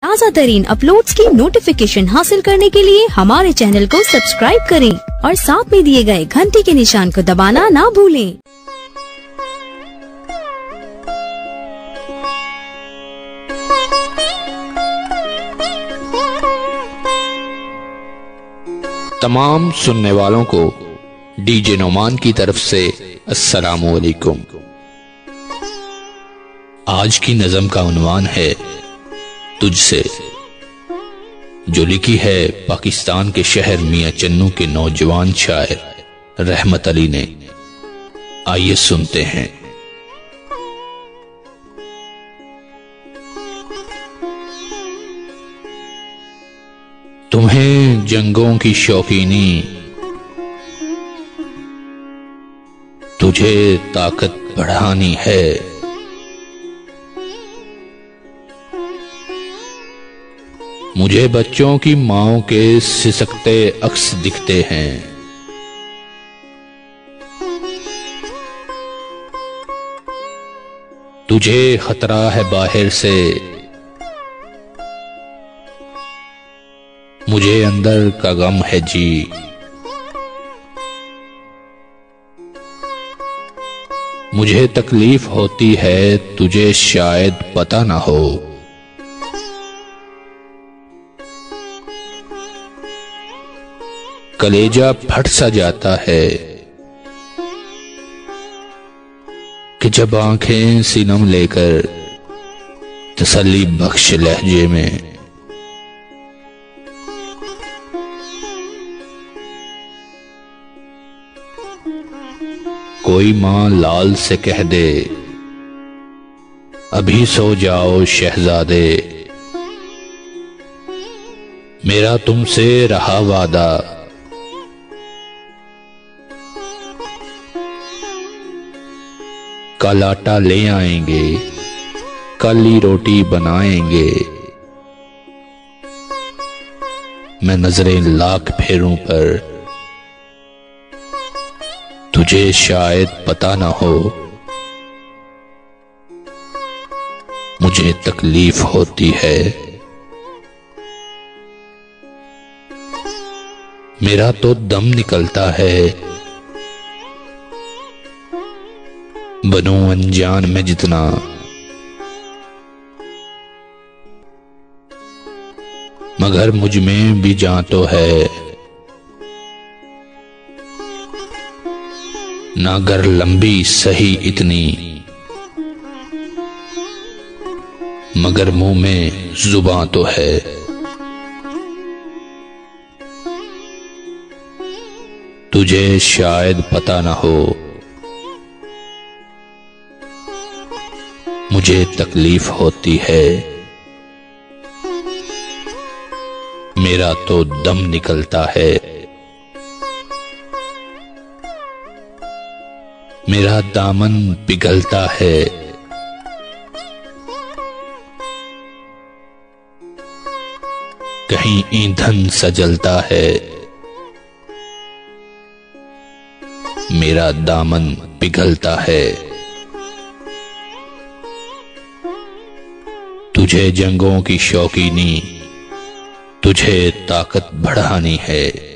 ताज़ा तरीन अपलोड्स की नोटिफिकेशन हासिल करने के लिए हमारे चैनल को सब्सक्राइब करें और साथ में दिए गए घंटी के निशान को दबाना ना भूलें। तमाम सुनने वालों को डीजे नोमान की तरफ से अस्सलामु अलैकुम। आज की नज़म का उन्वान है तुझसे, जो लिखी है पाकिस्तान के शहर मियां चन्नू के नौजवान शायर रहमत अली ने। आइए सुनते हैं। तुम्हें जंगों की शौकीनी, तुझे ताकत बढ़ानी है। मुझे बच्चों की माओं के सिसकते अक्स दिखते हैं। तुझे खतरा है बाहर से, मुझे अंदर का गम है जी। मुझे तकलीफ होती है, तुझे शायद पता ना हो। कलेजा फट सा जाता है कि जब आंखें सिनम लेकर तसल्ली बख्श लहजे में कोई मां लाल से कह दे, अभी सो जाओ शहजादे। मेरा तुमसे रहा वादा, कल आटा ले आएंगे, कल ही रोटी बनाएंगे। मैं नजरें लाख फेरूं पर तुझे शायद पता ना हो। मुझे तकलीफ होती है, मेरा तो दम निकलता है। बनूं अनजान में जितना, मगर मुझ में भी जान तो है। ना गर लंबी सही इतनी, मगर मुंह में जुबान तो है। तुझे शायद पता ना हो, मुझे तकलीफ होती है। मेरा तो दम निकलता है, मेरा दामन पिघलता है। कहीं ईंधन सजलता है, मेरा दामन पिघलता है। तुझे जंगों की शौकीनी, तुझे ताकत बढ़ानी है।